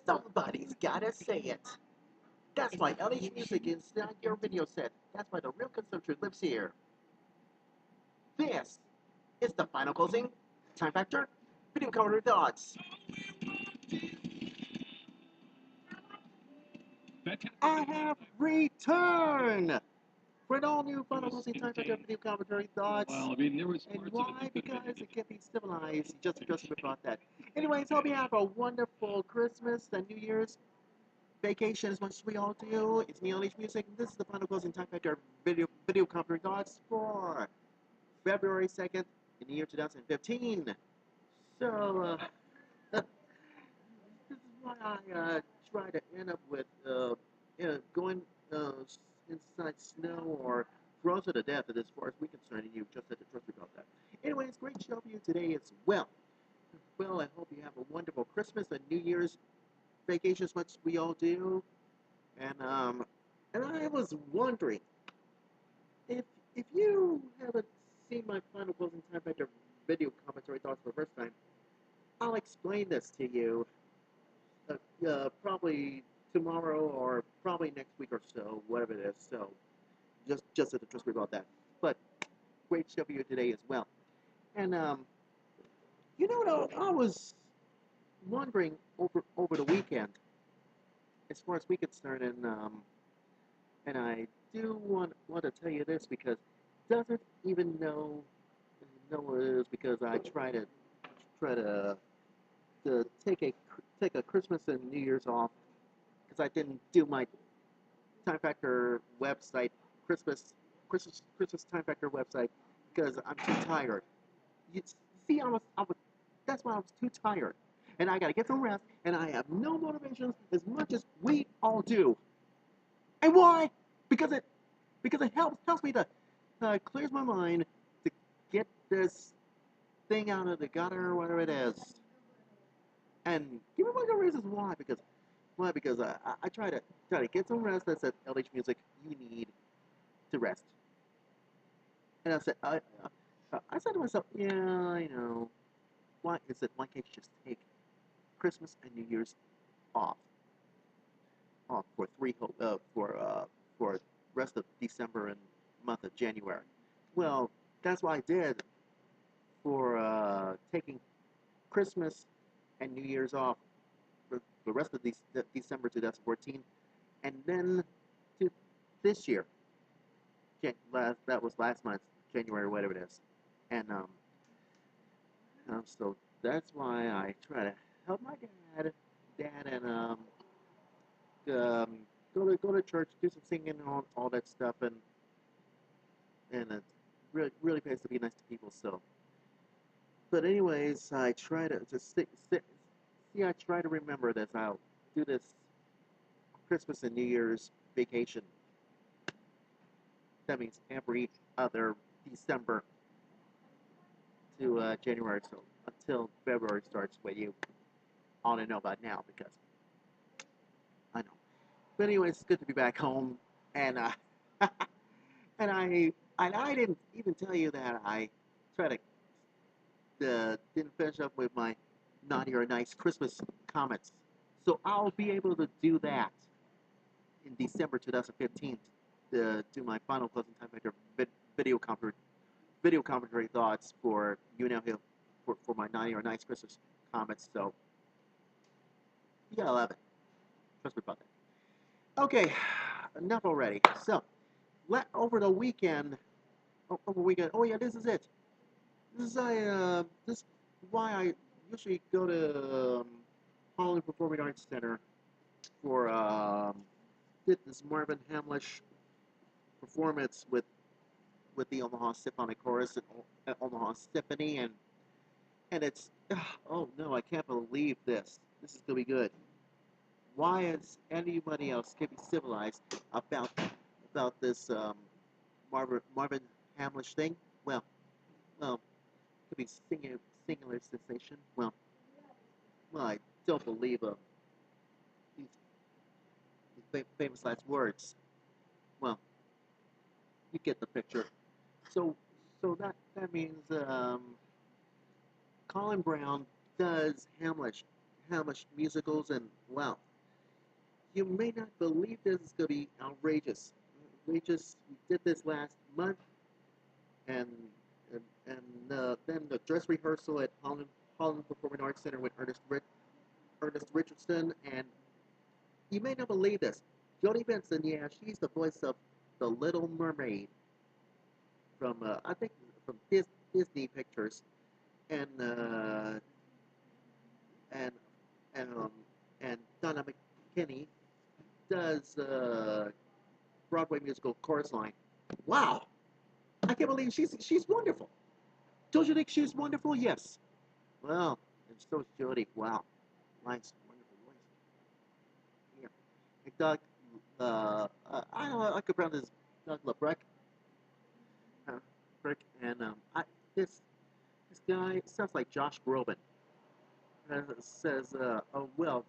Somebody's gotta say it. That's why LH Music is not your video set. That's why the real consumption lives here. This is the final closing. Time Factor. Video counter thoughts. I have returned for an all-new final closing Time Factor video commentary thoughts. Well, I mean, there was and why? Because it can be civilized. Just addressing about that. Anyways, hope you have a wonderful Christmas and New Year's vacation as much as we all do. It's me, LH Music. This is the final closing Time Factor video commentary thoughts for February 2nd in the year 2015. So, this is why I try to end up with going inside snow or frozen to death as far as we're concerned, and you just had to trust me about that. Anyways, great show for you today as well. Well, I hope you have a wonderful Christmas and New Year's vacation as much as we all do. And I was wondering if you haven't seen my final closing time factor video commentary thoughts for the first time, I'll explain this to you probably tomorrow or probably next week or so, whatever it is. So just to trust me about that. But great show for you today as well. And you know what I was wondering over the weekend, as far as we concerned, and I do want to tell you this because doesn't even know it is because I try to take a Christmas and New Year's off because I didn't do my Time Factor website Christmas Time Factor website because I'm too tired. You see, that's why I was too tired, and I got to get some rest, and I have no motivation as much as we all do. And why? Because it helps me to clears my mind to get this thing out of the gutter or whatever it is. And give me one of the reasons why. Because I try to get some rest. I said, LH Music, you need to rest. And I said to myself, yeah, I know. Why can't you just take Christmas and New Year's off for for rest of December and month of January? Well, that's what I did for taking Christmas and New Year's off for the rest of December 2014, and then to this year. That was last month, January, whatever it is, and so that's why I try to help my dad, and go to church, do some singing, and all that stuff, and it really pays to be nice to people. So, but anyways, I try to just I try to remember this. I'll do this Christmas and New Year's vacation. That means every other December to January, so until February starts, what you ought to know about now, because I know. But anyways, it's good to be back home, and and I didn't even tell you that I tried to didn't finish up with my naughty or nice Christmas comments, so I'll be able to do that in December 2015 to do my final closing time factor video commentary thoughts for for my naughty or nice Christmas comments. So you gotta love it. Trust me about that. Okay, enough already. So over the weekend. Over weekend. Oh yeah, this is it. This is why I usually go to Holland Performing Arts Center for did this Marvin Hamlish performance with with the Omaha Symphonic Chorus and Omaha Symphony, and it's oh no, I can't believe this. This is gonna be good. Why is anybody else can be civilized about this Marvin Hamlish thing? Well, well, could be singular cessation. Well, I don't believe these, these famous last words. Well, you get the picture. So, that means Colin Brown does Hamlish musicals, and well, you may not believe this is gonna be outrageous. Outrageous. We did this last month, and then the dress rehearsal at Holland Performing Arts Center with Ernest Richardson, and you may not believe this. Jodie Benson, yeah, she's the voice of the Little Mermaid from I think from Disney Pictures, and and and um, and Donna McKinney does Broadway musical Chorus Line. Wow, I can't believe she's wonderful. Don't you think she's wonderful? Yes. Well, and so is Jodie. Wow, nice, wonderful voice. Yeah. And Doug, I don't know, I could pronounce this Doug LeBrecht, and this guy sounds like Josh Groban. Says, oh well,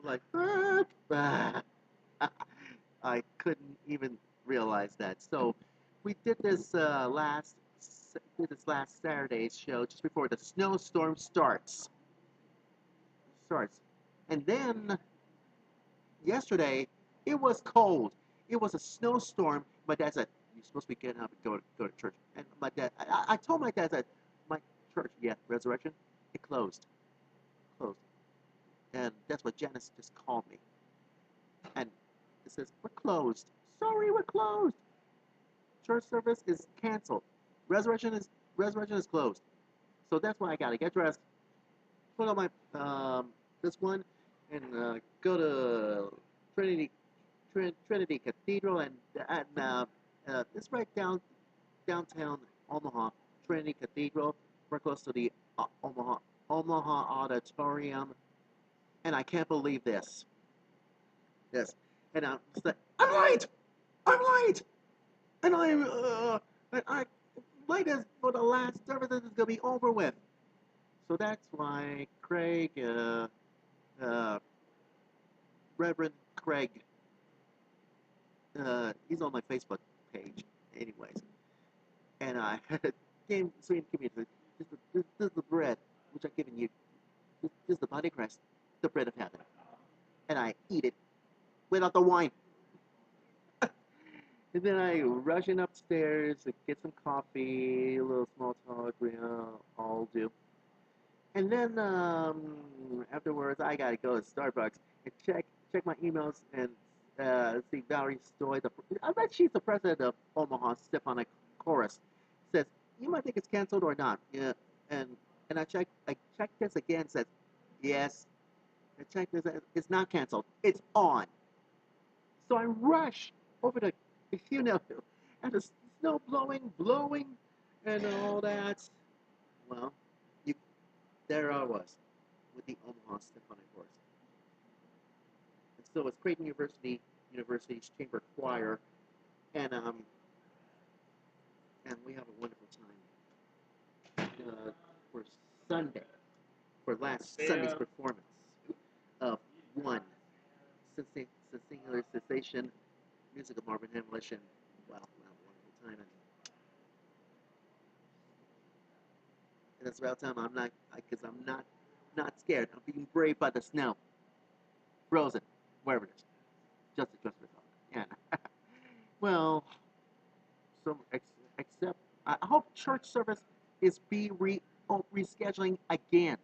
like I couldn't even realize that. So we did this last Saturday's show just before the snowstorm starts, and then yesterday it was cold. It was a snowstorm. My dad said, "You're supposed to be getting up and go to church." And my dad, I told my dad that my church, yeah, Resurrection, it closed, and that's what Janice just called me, and it says we're closed. Sorry, we're closed. Church service is canceled. Resurrection is closed. So that's why I gotta get dressed, put on my this one, and go to Trinity Cathedral, and it's right downtown Omaha. Trinity Cathedral. We're close to the Omaha Auditorium, and I can't believe this. This, and I'm like, I'm late. I'm late, and I late as for the last service is gonna be over with. So that's why Craig, uh, Reverend Craig, he's on my Facebook page, anyways. And I came, so he gave me this is the bread which I've given you. This is the body of Christ, the bread of heaven. And I eat it without the wine. And then I rushing upstairs to get some coffee, a little small talk, all do. And then afterwards, I gotta go to Starbucks and check my emails and see Valerie Stoy. I bet she's the president of Omaha Symphonic Chorus. Says you might think it's canceled or not. Yeah, and I checked this again. Says yes. I checked this. It's not canceled. It's on. So I rush over to, you know, and the snow blowing, and all that. Well, you there I was with the Omaha Symphonic Chorus. And so it's Creighton University's chamber choir, and we have a wonderful time for Sunday, for last Sunday's performance of one singular cessation music of Marvin Hamlish, and wow, we have a wonderful time. And it's about time because I'm not scared. I'm being brave by the snow, frozen, wherever it is, just to trust myself. Yeah. Well, so except I hope church service is rescheduling again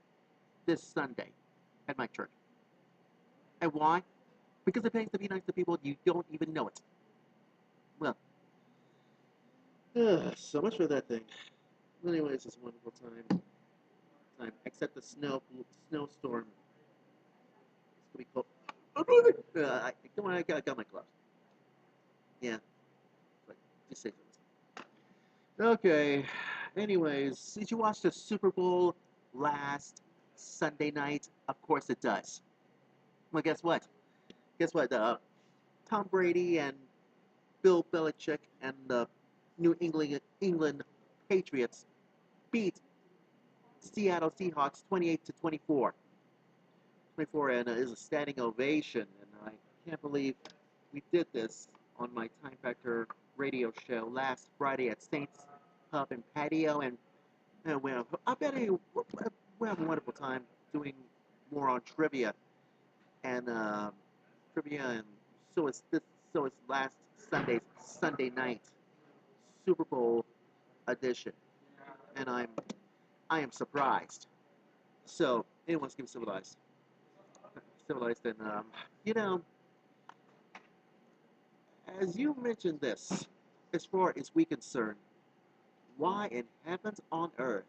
this Sunday at my church. And why? Because it pays to be nice to people you don't even know it. Well, so much for that thing. Anyways, it's a wonderful time. Except the snowstorm. It's gonna be cold. Come on, I got my gloves. Yeah, but just say something. Okay. Anyways, did you watch the Super Bowl last Sunday night? Of course it does. Well, guess what? Guess what? Tom Brady and Bill Belichick and the New England Patriots beat Seattle Seahawks 28-24. 24, and is a standing ovation. And I can't believe we did this on my Time Factor radio show last Friday at Saints Pub and Patio, and I bet we'll have a wonderful time doing more on trivia and so it's this so it's last Sunday night Super Bowl edition, and I am surprised. So anyone's getting civilized, and you know, as you mentioned this, as far as we concerned, why in heavens on earth,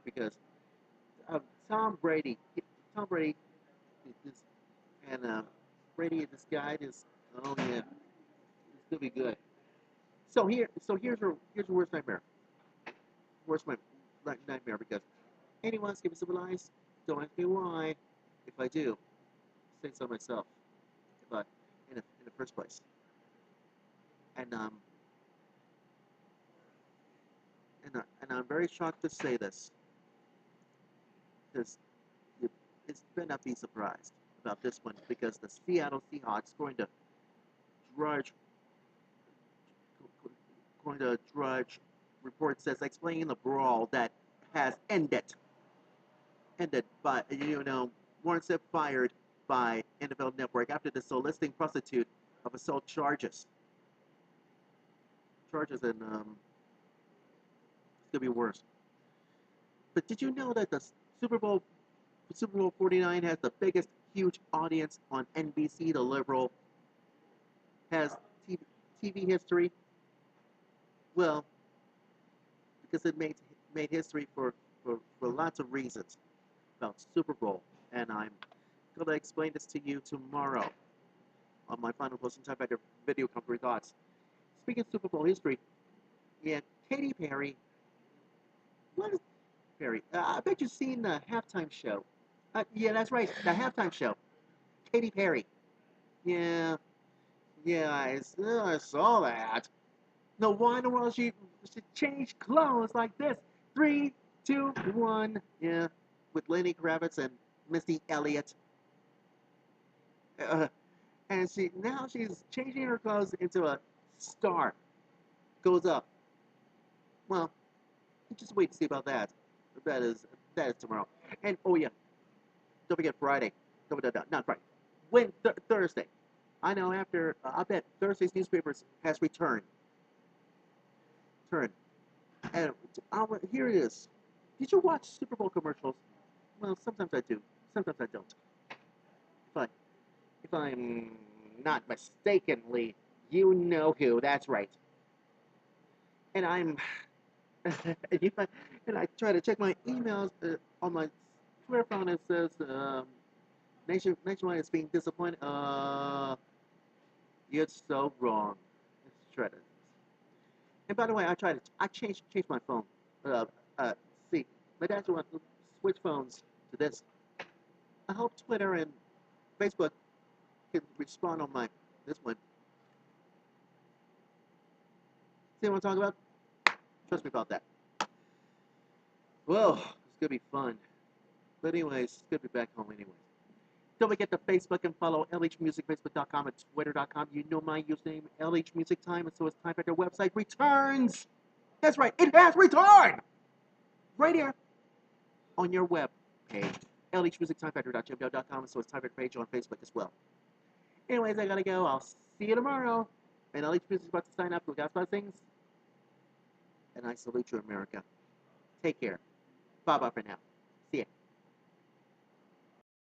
because uh, Tom Brady, Tom Brady, this, and Brady, this guy, is oh yeah, it's gonna be good. Here's your worst nightmare, worst nightmare, because anyone's getting civilized. Don't ask me why. If I do, say so myself. If I in the first place, and and I'm very shocked to say this, because it's better not be surprised about this one, because the Seattle Seahawks drudge going to drudge report says explaining the brawl that has ended by Warren Sapp fired by NFL Network after the soliciting prostitute of assault charges, and it's gonna be worse. But did you know that the Super Bowl Super Bowl 49 has the biggest huge audience on NBC, the liberal, has TV history? Well, because it made history for lots of reasons about Super Bowl, and I'm going to explain this to you tomorrow on my final closing time factor video company thoughts. Speaking of Super Bowl history, yeah, Katy Perry. What is Perry? I bet you've seen the halftime show. Yeah, that's right, the halftime show. Katy Perry. Yeah, yeah, I saw that. No, why in the world she changed clothes like this? Three, two, one. Yeah, with Lenny Kravitz and Missy Elliott. Uh, and she's changing her clothes into a star. Goes up. Well, just wait to see about that. That is that is tomorrow. And oh yeah, don't forget Friday. Not Friday. Thursday. I know after I bet Thursday's newspapers has returned. And here it is. Did you watch Super Bowl commercials? Well, sometimes I do. Sometimes I don't. But if I'm not mistakenly, you know who. That's right. And I'm and I try to check my emails on my Twitter phone. It says Nationwide is being disappointed. You're so wrong. Let's try to. And by the way, I changed my phone. Uh, see, my dad wants to switch phones to this. I hope Twitter and Facebook can respond on this one. See what I'm talking about? Trust me about that. Well, it's gonna be fun. But anyways, it's good to be back home anyway. Don't forget to Facebook and follow LH Music, Facebook.com and Twitter.com. You know my username, LH Music Time, and so is Time Factor website returns. That's right, it has returned! Right here on your web page. LHMusicTimeFactor.gmail.com, and so is Time Factor page on Facebook as well. Anyways, I gotta go. I'll see you tomorrow. And LH Music is about to sign up for God's Blessings. And I salute you, America. Take care. Bye-bye for now.